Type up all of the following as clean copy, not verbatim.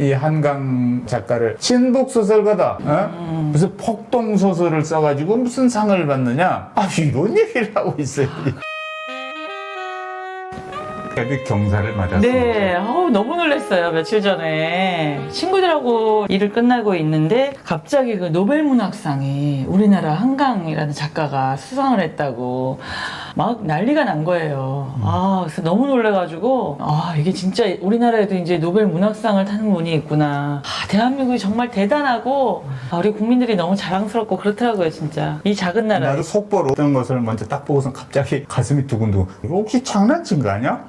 이 한강 작가를 친북 소설가다, 무슨 폭동 소설을 써가지고 무슨 상을 받느냐? 이런 얘기를 하고 있어요. 경사를 맞았습니다. 네, 너무 놀랐어요. 며칠 전에 친구들하고 일을 끝나고 있는데 갑자기 그 노벨문학상이 우리나라 한강이라는 작가가 수상을 했다고 막 난리가 난 거예요. 그래서 너무 놀래가지고 이게 진짜 우리나라에도 이제 노벨문학상을 타는 분이 있구나. 대한민국이 정말 대단하고 우리 국민들이 너무 자랑스럽고 그렇더라고요, 진짜. 이 작은 나라. 나도 속보로 어떤 것을 먼저 딱 보고서 갑자기 가슴이 두근두근. 이거 혹시 장난친 거 아니야?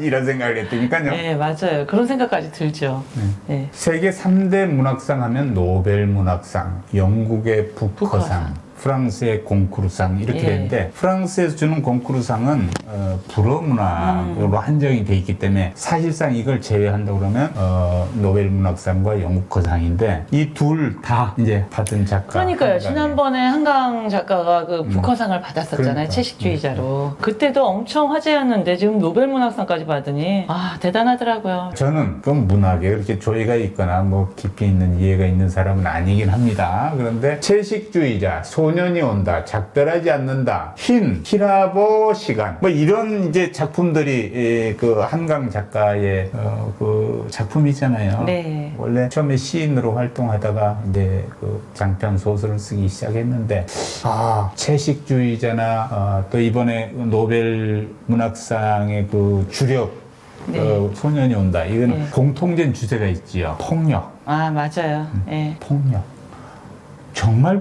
이런 생각을 했더니까요. 네, 맞아요. 그런 생각까지 들죠. 네. 세계 3대 문학상 하면 노벨 문학상, 영국의 부커상, 프랑스의 공쿠르상 이렇게 되는데 프랑스에서 주는 공쿠르상은 불어 문학으로 한정이 돼 있기 때문에 사실상 이걸 제외한다고 그러면 노벨 문학상과 영국커상인데 이 둘 다 이제 받은 작가. 그러니까요. 지난번에 한강 작가가 그 부커상을 받았었잖아요. 그러니까. 채식주의자로. 그때도 엄청 화제였는데 지금 노벨 문학상까지 받으니 대단하더라고요. 저는 그 문학에 그렇게 조예가 있거나 뭐 깊이 있는 이해가 있는 사람은 아니긴 합니다. 그런데 채식주의자, 소년이 온다, 작별하지 않는다, 히라보 시간, 뭐 이런 이제 작품들이 그 한강 작가의 그 작품이잖아요. 네. 원래 처음에 시인으로 활동하다가 이제 그 장편 소설을 쓰기 시작했는데 채식주의자나 또 이번에 노벨 문학상의 그 주력 소년이 온다. 이건 공통된 주제가 있지요. 폭력. 맞아요. 네. 폭력. 정말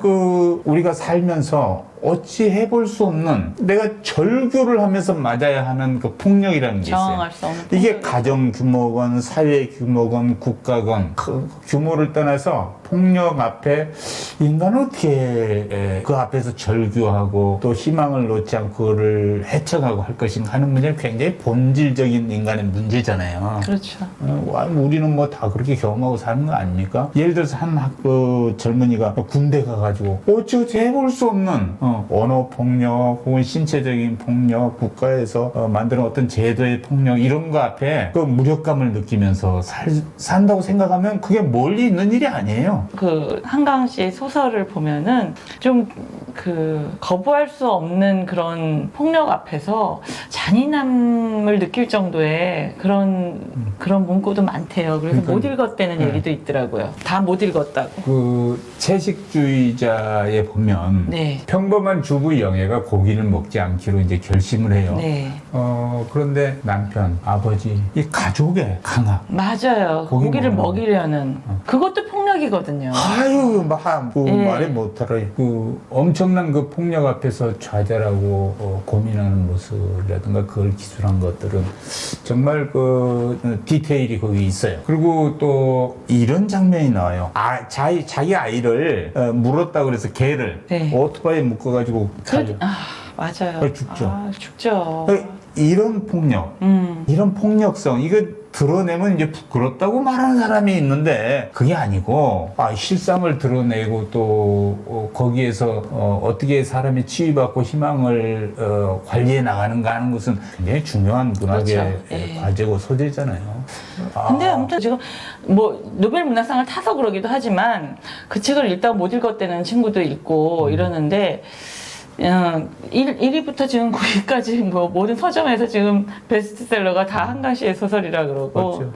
우리가 살면서 어찌 해볼 수 없는, 내가 절규를 하면서 맞아야 하는 그 폭력이라는 게 있어요. 정할 수 없는 이게 폭력이 가정 규모건, 사회 규모건, 국가건, 그 규모를 떠나서 폭력 앞에 인간은 어떻게 그 앞에서 절규하고 또 희망을 놓지 않고 그거를 헤쳐가고 할 것인가 하는 문제는 굉장히 본질적인 인간의 문제잖아요. 그렇죠. 우리는 뭐 다 그렇게 경험하고 사는 거 아닙니까? 예를 들어서 한 젊은이가 군대 가가지고 어찌어찌 해볼 수 없는 언어 폭력 혹은 신체적인 폭력, 국가에서 만드는 어떤 제도의 폭력 이런 거 앞에 그 무력감을 느끼면서 산다고 생각하면 그게 멀리 있는 일이 아니에요. 그 한강 씨의 소설을 보면은 좀 거부할 수 없는 그런 폭력 앞에서 잔인함을 느낄 정도의 그런 문구도 많대요. 그래서 못 읽었다는 얘기도 있더라고요. 다 못 읽었다고. 그 채식주의자에 보면 평범한 주부 영애가 고기를 먹지 않기로 이제 결심을 해요. 네. 그런데 남편, 아버지, 이 가족의 강압. 맞아요. 고기를 먹이려는 그것도 폭력이거든요. 말이 못하라. 엄청난 그 폭력 앞에서 좌절하고 고민하는 모습이라든가 그걸 기술한 것들은 정말 디테일이 거기 있어요. 그리고 또 이런 장면이 나와요. 자기 아이를 물었다 그래서 개를 오토바이에 묶어가지고 맞아요. 죽죠. 죽죠. 이런 폭력, 이런 폭력성, 이거 드러내면 이제 부끄럽다고 말하는 사람이 있는데 그게 아니고 실상을 드러내고 또 거기에서 어떻게 사람이 치유받고 희망을 관리해 나가는가 하는 것은 굉장히 중요한 문학의 과제고 소재잖아요. 근데 아무튼 지금 뭐 노벨 문학상을 타서 그러기도 하지만 그 책을 읽다가 못 읽었다는 친구도 있고 이러는데 1위부터 지금 9위까지 뭐 모든 서점에서 지금 베스트셀러가 다 한강 씨의 소설이라 그러고 그렇죠.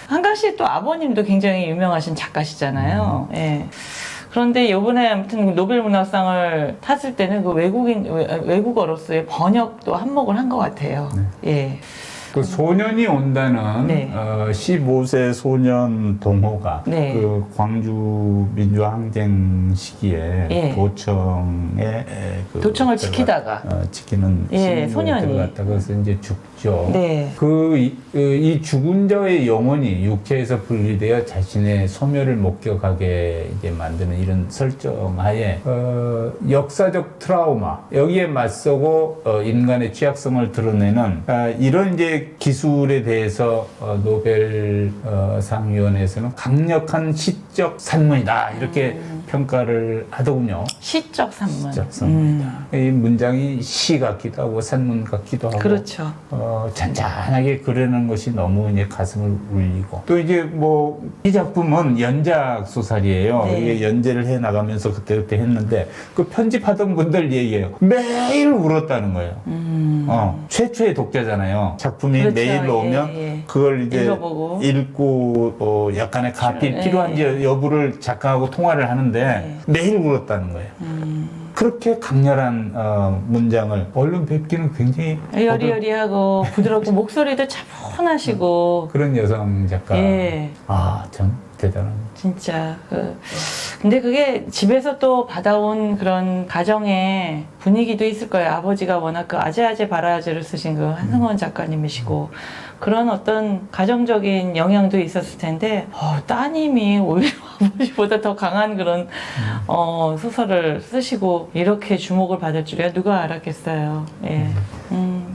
한강 씨의 또 아버님도 굉장히 유명하신 작가시잖아요. 그런데 이번에 아무튼 노벨 문학상을 탔을 때는 그 외국어로서의 번역도 한몫을 한 것 같아요. 그 소년이 온다는 15세 소년 동호가 그 광주 민주항쟁 시기에 도청을 지키다가 지키는 소년이 들어갔다가 그래서 이제 죽죠. 이 죽은 자의 영혼이 육체에서 분리되어 자신의 소멸을 목격하게 이제 만드는 이런 설정하에 역사적 트라우마 여기에 맞서고 인간의 취약성을 드러내는 이런 이제 기술에 대해서 노벨상위원회에서는 강력한 시적 산문이다 이렇게 평가를 하더군요. 시적 산문. 시적 산문이다. 이 문장이 시 같기도 하고 산문 같기도 하고. 그렇죠. 잔잔하게 그리는 것이 너무 이제 가슴을 울리고 또 이제 뭐 이 작품은 연작 소설이에요. 네. 이게 연재를 해 나가면서 그때 했는데 그 편집하던 분들 얘기해요. 매일 울었다는 거예요. 최초의 독자잖아요. 작품이 그렇죠. 메일로 오면 예. 그걸 이제 읽어보고. 읽고 약간의 가필 예. 필요한지 여부를 작가하고 통화를 하는데 예. 매일 울었다는 거예요. 그렇게 강렬한 문장을 얼른 뵙기는 굉장히 여리여리하고 부드럽고 목소리도 차분하시고 그런 여성 작가. 예. 참 대단합니다. 진짜 근데 그게 집에서 또 받아온 그런 가정의 분위기도 있을 거예요. 아버지가 워낙 그 아재아재 바라아재를 쓰신 그 한승원 작가님이시고 그런 어떤 가정적인 영향도 있었을 텐데 따님이 오히려 아버지보다 더 강한 그런 소설을 쓰시고 이렇게 주목을 받을 줄이야 누가 알았겠어요. 예.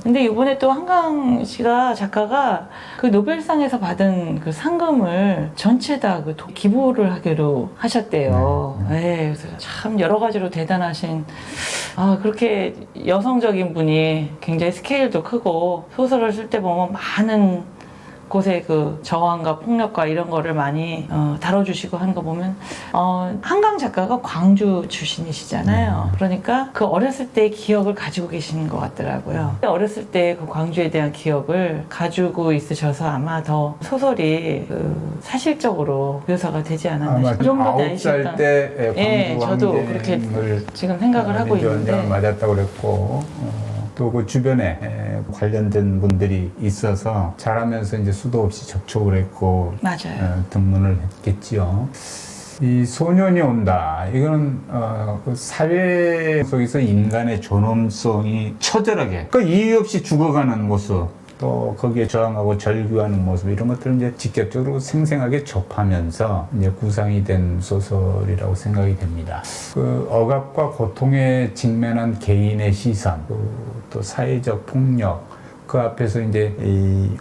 근데 이번에 또 한강 씨가 작가가 그 노벨상에서 받은 그 상금을 전체 다 그 기부를 하기로 하셨대요. 예, 그래서 참 여러 가지로 대단하신 그렇게 여성적인 분이 굉장히 스케일도 크고 소설을 쓸 때 보면 많은 곳에 그 저항과 폭력과 이런 거를 많이 다뤄주시고 하는 거 보면 한강 작가가 광주 출신이시잖아요. 그러니까 그 어렸을 때의 기억을 가지고 계시는 것 같더라고요. 어렸을 때 그 광주에 대한 기억을 가지고 있으셔서 아마 더 소설이 그 사실적으로 묘사가 되지 않았나 아마 싶어요. 그 정도 9살 나이셨던. 때 예, 광주 저도 그렇게 항쟁을 지금 생각을 하고 있는데 맞았다고 그랬고 또 그 주변에 관련된 분들이 있어서 자라면서 이제 수도 없이 접촉을 했고 맞아요. 등문을 했겠지요. 이 소년이 온다. 이거는 그 사회 속에서 인간의 존엄성이 처절하게 그 이유 없이 죽어가는 모습. 또 거기에 저항하고 절규하는 모습 이런 것들을 이제 직접적으로 생생하게 접하면서 이제 구상이 된 소설이라고 생각이 됩니다. 그 억압과 고통에 직면한 개인의 시선, 또 사회적 폭력 그 앞에서 이제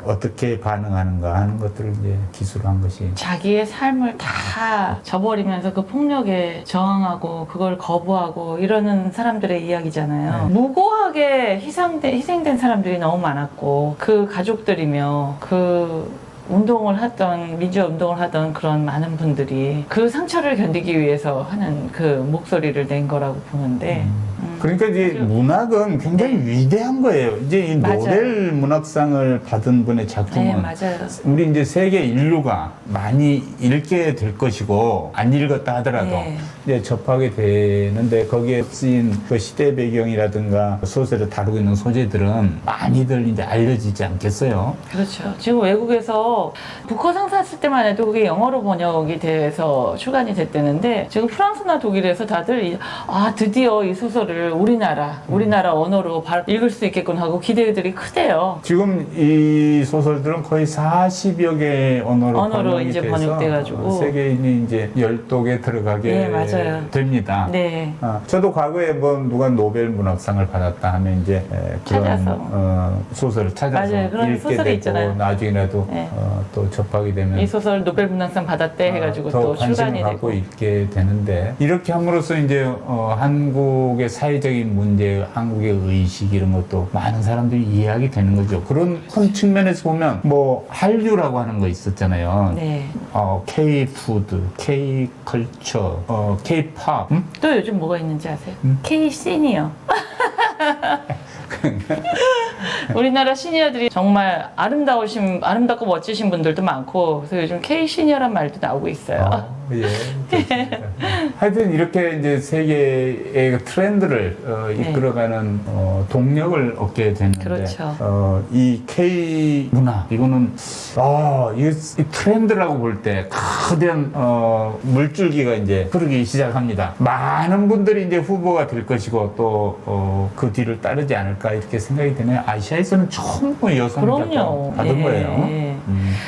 어떻게 반응하는가 하는 것들을 이제 기술한 것이 자기의 삶을 다 저버리면서 그 폭력에 저항하고 그걸 거부하고 이러는 사람들의 이야기잖아요. 무고하게 희생된 사람들이 너무 많았고 그 가족들이며 그 운동을 하던 민주화 운동을 하던 그런 많은 분들이 그 상처를 견디기 위해서 하는 그 목소리를 낸 거라고 보는데 그러니까 이제 문학은 굉장히 위대한 거예요. 이제 이 맞아요. 노벨 문학상을 받은 분의 작품은 네, 맞아요. 우리 이제 세계 인류가 많이 읽게 될 것이고 안 읽었다 하더라도 네. 이제 접하게 되는데 거기에 쓰인 그 시대 배경이라든가 소설을 다루고 있는 소재들은 많이들 이제 알려지지 않겠어요. 그렇죠. 지금 외국에서 북커상 샀을 때만 해도 그게 영어로 번역이 돼서 출간이 됐다는데 지금 프랑스나 독일에서 다들 드디어 이 소설을 우리나라 언어로 읽을 수 있겠군 하고 기대들이 크대요. 지금 이 소설들은 거의 40여 개의 언어로 이제 번역돼가지고 세계인이 이제 열독에 들어가게 네, 맞아요. 됩니다. 네. 저도 과거에 뭐 누가 노벨 문학상을 받았다 하면 이제 그런 찾아서. 소설을 찾아서 맞아요. 그런 읽게 소설이 되고 있잖아요. 나중에라도 네. 또 접하게 되면 이 소설 노벨 문학상 받았대 해가지고 더 또 관심을 출간이 갖고 되고. 있게 되는데 이렇게 함으로써 이제 한국의 사회적인 문제, 한국의 의식 이런 것도 많은 사람들이 이해하게 되는 거죠. 그런 측면에서 보면 뭐 한류라고 하는 거 있었잖아요. 네. K-푸드, K-컬처, K-팝. 또 요즘 뭐가 있는지 아세요? K 시니어. 우리나라 시니어들이 정말 아름답고 멋지신 분들도 많고 그래서 요즘 K 시니어란 말도 나오고 있어요. 예. 좋습니다. 하여튼 이렇게 이제 세계의 트렌드를 이끌어가는 동력을 얻게 됐는데, 그렇죠. 이 K 문화 이거는 이 트렌드라고 볼 때 거대한 물줄기가 이제 흐르기 시작합니다. 많은 분들이 이제 후보가 될 것이고 또 그 뒤를 따르지 않을까 이렇게 생각이 되네요. 아시아에서는 전부 여성 작가 받은 거예요.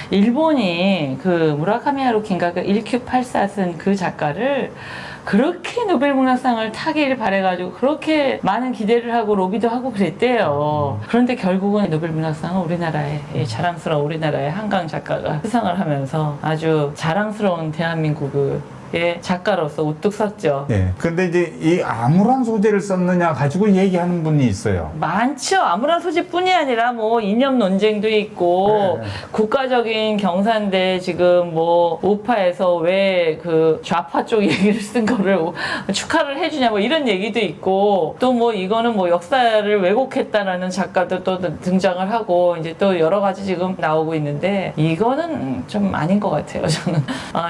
일본이 그 무라카미 하루키인가 그 1Q84 쓴 그 작가를 그렇게 노벨 문학상을 타기를 바래가지고 그렇게 많은 기대를 하고 로비도 하고 그랬대요. 그런데 결국은 노벨 문학상은 우리나라의 자랑스러운 우리나라의 한강 작가가 수상을 하면서 아주 자랑스러운 대한민국을 작가로서 우뚝 섰죠. 예. 근데 이제 이 암울한 소재를 썼느냐 가지고 얘기하는 분이 있어요. 많죠. 아무런 소지뿐이 아니라 뭐 이념 논쟁도 있고 네. 국가적인 경사인데 지금 뭐 우파에서 왜 그 좌파 쪽 얘기를 쓴 거를 축하를 해주냐 뭐 이런 얘기도 있고 또 뭐 이거는 뭐 역사를 왜곡했다라는 작가도 또 등장을 하고 이제 또 여러 가지 지금 나오고 있는데 이거는 좀 아닌 것 같아요. 저는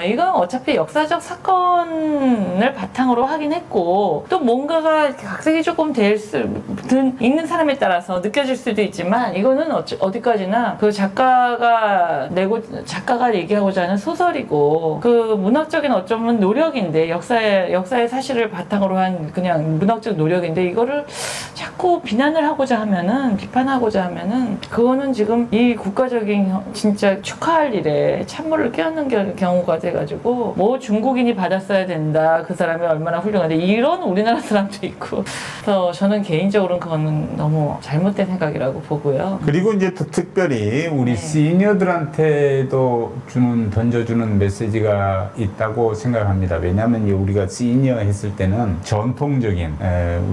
이건 어차피 역사적 사건을 바탕으로 하긴 했고 또 뭔가가 각색이 조금 있는 사람에 따라서 느껴질 수도 있지만 이거는 어디까지나 그 작가가 얘기하고자 하는 소설이고 그 문학적인 어쩌면 노력인데 역사의 사실을 바탕으로 한 그냥 문학적 노력인데 이거를 자꾸 비판하고자 하면은 그거는 지금 이 국가적인 진짜 축하할 일에 찬물을 끼얹는 경우가 돼가지고 뭐 중국인이 받았어야 된다 그 사람이 얼마나 훌륭한데 이런 우리나라 사람도 있고 그래서 저는 개인적으로는 그거는 너무 잘못된 생각이라고 보고요. 그리고 이제 또 특별히 우리 시니어들한테도 던져주는 메시지가 있다고 생각합니다. 왜냐하면 이제 우리가 시니어 했을 때는 전통적인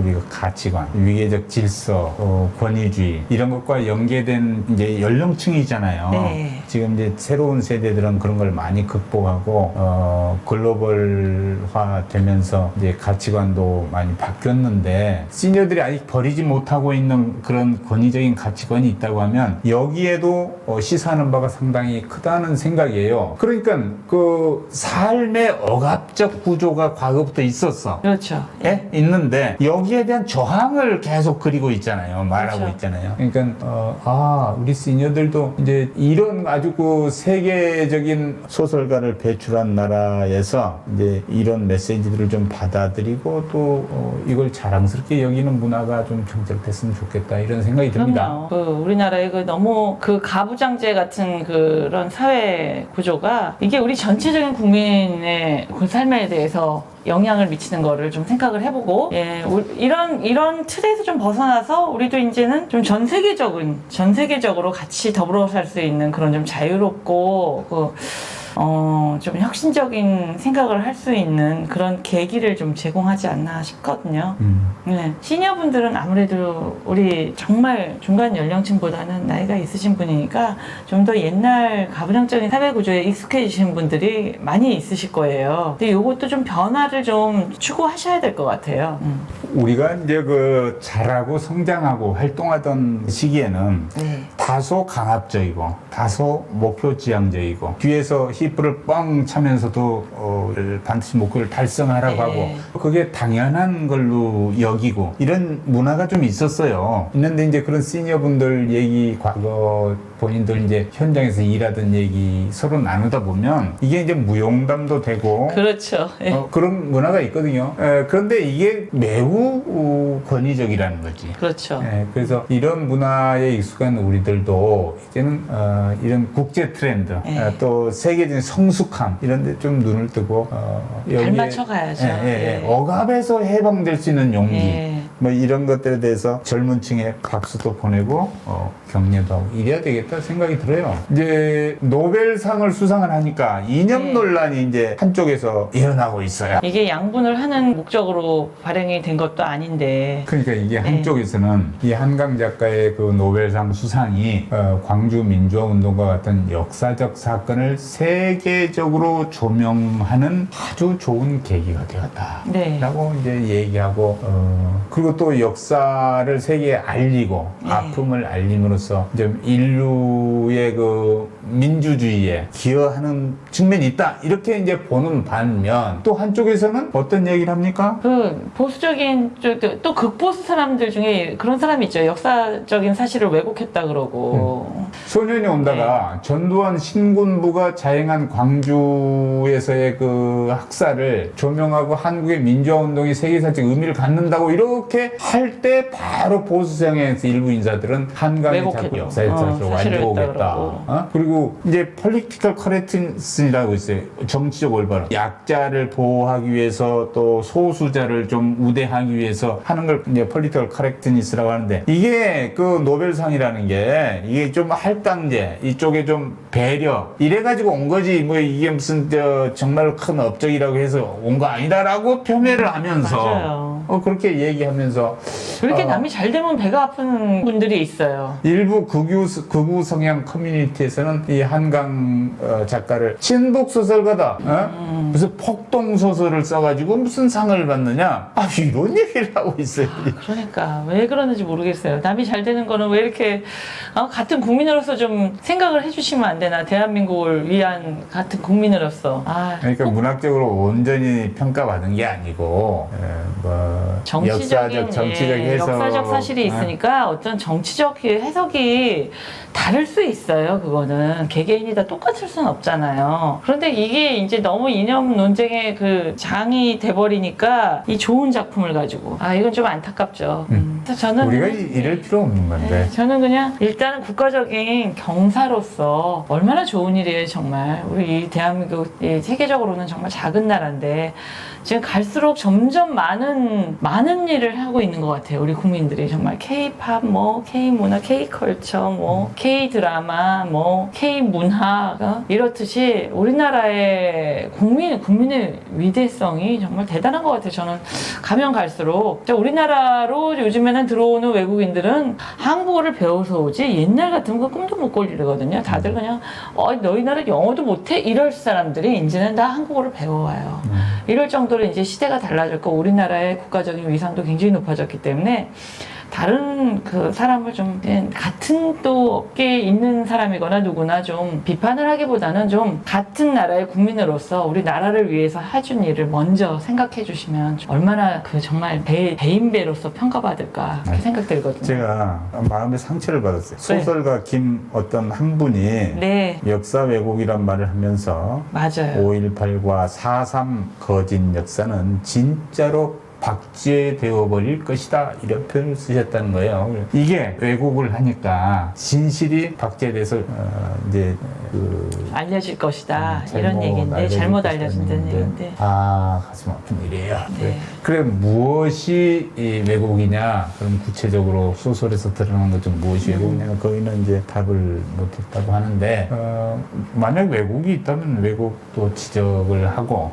우리가 가치관, 위계적 질서, 권위주의 이런 것과 연계된 이제 연령층이잖아요. 네. 지금 이제 새로운 세대들은 그런 걸 많이 극복하고 글로벌화 되면서 이제 가치관도 많이 바뀌었는데 시니어들이 아직 버리지 못하고 있는 그런 권위적인 가치관이 있다고 하면 여기에도 시사하는 바가 상당히 크다는 생각이에요. 그러니까 그 삶의 억압적 구조가 과거부터 있었어. 그렇죠. 예? 있는데 여기에 대한 저항을 계속 그리고 있잖아요. 말하고 그렇죠. 있잖아요. 그러니까 우리 시니어들도 이제 이런 아주 그 세계적인 소설가를 배출한 나라에서 이제 이런 메시지들을 좀 받아들이고 또 이걸 자랑스럽게 여기는 문화가 좀 정착됐으면 좋겠다 이런 생각이 듭니다. 그럼요. 우리나라의 너무 가부장제 같은 그런 사회 구조가 이게 우리 전체적인 국민의 그 삶에 대해서 영향을 미치는 거를 좀 생각을 해보고 이런 틀에서 좀 벗어나서 우리도 이제는 좀 전 세계적으로 같이 더불어 살 수 있는 그런 좀 자유롭고 좀 혁신적인 생각을 할 수 있는 그런 계기를 좀 제공하지 않나 싶거든요. 네. 시니어분들은 아무래도 우리 정말 중간 연령층보다는 나이가 있으신 분이니까 좀 더 옛날 가부장적인 사회구조에 익숙해지신 분들이 많이 있으실 거예요. 근데 이것도 좀 변화를 좀 추구하셔야 될 것 같아요. 우리가 이제 그 자라고 성장하고 활동하던 시기에는 네. 다소 강압적이고 다소 목표지향적이고 뒤에서 히프를 뻥 차면서도 반드시 목표를 달성하라고 네. 하고 그게 당연한 걸로 여기고 이런 문화가 좀 있었어요. 있는데 이제 그런 시니어분들 얘기 과거 본인들 이제 현장에서 일하던 얘기 서로 나누다 보면 이게 이제 무용담도 되고 그렇죠. 그런 문화가 있거든요. 그런데 이게 매우 권위적이라는 거지. 그렇죠. 그래서 이런 문화에 익숙한 우리들도 이제는 이런 국제 트렌드 또 세계적인 성숙함 이런 데 좀 눈을 뜨고 발맞춰 가야죠. 억압에서 해방될 수 있는 용기 뭐 이런 것들에 대해서 젊은 층에 박수도 보내고 격려도 하고 이래야 되겠다 생각이 들어요. 이제 노벨상을 수상을 하니까 이념 논란이 이제 한쪽에서 일어나고 있어요. 이게 양분을 하는 목적으로 발행이 된 것도 아닌데. 그러니까 이게 한쪽에서는 이 한강 작가의 그 노벨상 수상이 광주 민주화 운동과 같은 역사적 사건을 세계적으로 조명하는 아주 좋은 계기가 되었다라고 이제 얘기하고 그리고 또 역사를 세계에 알리고 아픔을 알림으로써 좀 인류의 그 민주주의에 기여하는 측면이 있다 이렇게 이제 보는 반면 또 한쪽에서는 어떤 얘기를 합니까? 그 보수적인 또 극보수 사람들 중에 그런 사람이 있죠. 역사적인 사실을 왜곡했다 그러고 소년이 온다가 전두환 신군부가 자행한 광주에서의 그 학살을 조명하고 한국의 민주화 운동이 세계사적 의미를 갖는다고 이렇게 그렇게 할 때 바로 보수성향에서 일부 인사들은 한강이 자꾸 왜곡해도. 역사에 좀 안 사실을 좋겠다. 했다 그리고 이제 폴리티컬 커렉트니스라고 있어요. 정치적 올바름. 약자를 보호하기 위해서 또 소수자를 좀 우대하기 위해서 하는 걸 이제 폴리티컬 커렉트니스라고 하는데, 이게 그 노벨상이라는 게 이게 좀 할당제, 이쪽에 좀 배려 이래가지고 온 거지, 뭐 이게 무슨 정말 큰 업적이라고 해서 온 거 아니다라고 표명을 하면서 맞아요. 그렇게 얘기하면서 그렇게 남이 잘 되면 배가 아픈 분들이 있어요. 일부 극우 성향 커뮤니티에서는 이 한강 작가를 친북 소설가다, 무슨 폭동 소설을 써가지고 무슨 상을 받느냐, 이런 얘기를 하고 있어요. 그러니까 왜 그러는지 모르겠어요. 남이 잘 되는 거는 왜 이렇게 같은 국민으로서 좀 생각을 해주시면 안 되나? 대한민국을 위한 같은 국민으로서. 그러니까 문학적으로 온전히 평가받은 게 아니고 뭐 정치적인 정치적 해석, 역사적 사실이 있으니까 어떤 정치적 해석이 다를 수 있어요. 그거는 개개인이 다 똑같을 수는 없잖아요. 그런데 이게 이제 너무 이념 논쟁의 그 장이 돼버리니까 이 좋은 작품을 가지고 이건 좀 안타깝죠. 그래서 저는 우리가 이럴 필요 없는 건데. 저는 그냥 일단은 국가적인 경사로서 얼마나 좋은 일이에요, 정말. 우리 이 대한민국 세계적으로는 정말 작은 나라인데 지금 갈수록 점점 많은 일을 하고 있는 것 같아요. 우리 국민들이 정말 K-팝, 뭐 K-문화, K-컬처, 뭐 K-드라마, 뭐 K-문화 이렇듯이 우리나라의 국민의 위대성이 정말 대단한 것 같아요. 저는 가면 갈수록 우리나라로 요즘에는 들어오는 외국인들은 한국어를 배워서 오지 옛날 같은 거 꿈도 못 꿀 일이거든요. 다들 그냥 너희 나라 영어도 못해? 이럴 사람들이 이제는 다 한국어를 배워와요. 이럴 정도로 이제 시대가 달라졌고 우리나라의 국가적인 위상도 굉장히 높아졌기 때문에 다른 그 사람을 좀 같은 또 업계에 있는 사람이거나 누구나 좀 비판을 하기보다는 좀 같은 나라의 국민으로서 우리 나라를 위해서 해준 일을 먼저 생각해 주시면 얼마나 그 정말 배인배로서 평가받을까 그렇게 생각들거든요. 제가 마음의 상처를 받았어요. 소설가 김 어떤 한 분이 네. 역사 왜곡이란 말을 하면서 맞아요. 5.18과 4.3 거짓 역사는 진짜로 박제되어 버릴 것이다, 이런 표현을 쓰셨다는 거예요. 이게 왜곡을 하니까 진실이 박제돼서 이제 알려질 것이다 이런 얘기인데 잘못 알려진다는 얘기인데 가슴 아픈 일이에요. 네. 그래 무엇이 이 왜곡이냐? 그럼 구체적으로 소설에서 드러난 것 중 무엇이 왜곡이냐? 거기는 이제 답을 못했다고 하는데 만약 왜곡이 있다면 왜곡도 지적을 하고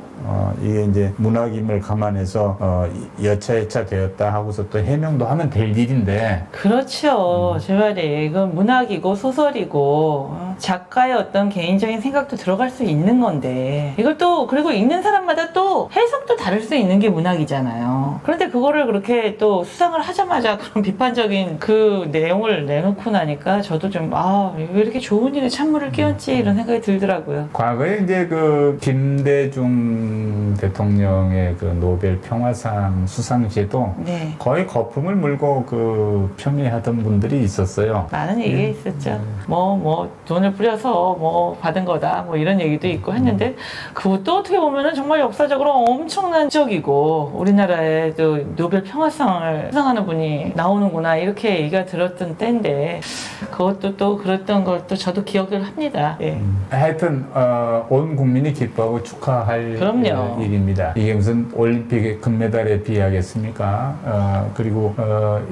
이게 이제 문학임을 감안해서 여차여차 되었다 하고서 또 해명도 하면 될 일인데. 그렇죠. 제 말이 이건 문학이고 소설이고 작가의 어떤 개인적인 생각도 들어갈 수 있는 건데 이걸 또 그리고 읽는 사람마다 또 해석도 다를 수 있는 게 문학이잖아요. 그런데 그거를 그렇게 또 수상을 하자마자 그런 비판적인 그 내용을 내놓고 나니까 저도 좀 왜 이렇게 좋은 일에 찬물을 끼얹지 이런 생각이 들더라고요. 과거에 이제 그 김대중 대통령의 그 노벨 평화상 수상 시에도 네. 거의 거품을 물고 그 평의하던 분들이 있었어요. 많은 얘기가 있었죠. 뭐 돈을 뿌려서 뭐 받은 거다 뭐 이런 얘기도 있고 했는데 그것도 어떻게 보면은 정말 역사적으로 엄청난 적이고 우리나라에 또 노벨 평화상을 수상하는 분이 나오는구나 이렇게 얘기가 들었던 때인데 그것도 또 그랬던 것도 저도 기억을 합니다. 예. 하여튼 온 국민이 기뻐하고 축하할 그럼요. 일입니다. 이게 무슨 올림픽의 금메달에 비하겠습니까? 그리고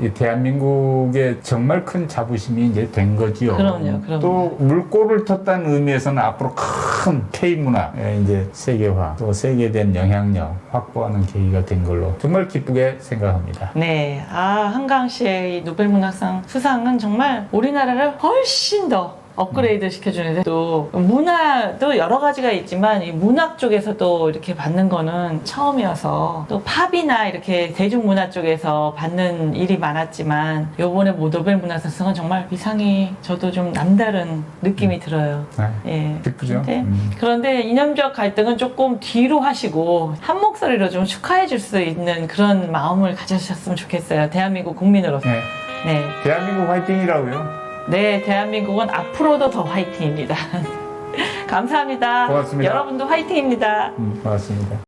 이 대한민국의 정말 큰 자부심이 이제 된 거지요. 그럼요. 또 물꼬를 텄다는 의미에서는 앞으로 큰 K문화의 이제 세계화, 또 세계에 대한 영향력 확보하는 계기가 된 걸로 정말 기쁘게 생각합니다. 네. 한강 씨의 이 노벨문학상 수상은 정말 우리나라를 훨씬 더 업그레이드 시켜주는데 또 문화도 여러 가지가 있지만 이 문학 쪽에서도 이렇게 받는 거는 처음이어서 또 팝이나 이렇게 대중문화 쪽에서 받는 일이 많았지만 요번에 노벨 문학상은 정말 위상이 저도 좀 남다른 느낌이 들어요. 예. 기쁘죠? 그런데 이념적 갈등은 조금 뒤로 하시고 한 목소리로 좀 축하해 줄 수 있는 그런 마음을 가져주셨으면 좋겠어요. 대한민국 국민으로서. 네. 네. 대한민국 화이팅이라고요. 네, 대한민국은 앞으로도 더 화이팅입니다. 감사합니다. 고맙습니다. 여러분도 화이팅입니다. 고맙습니다.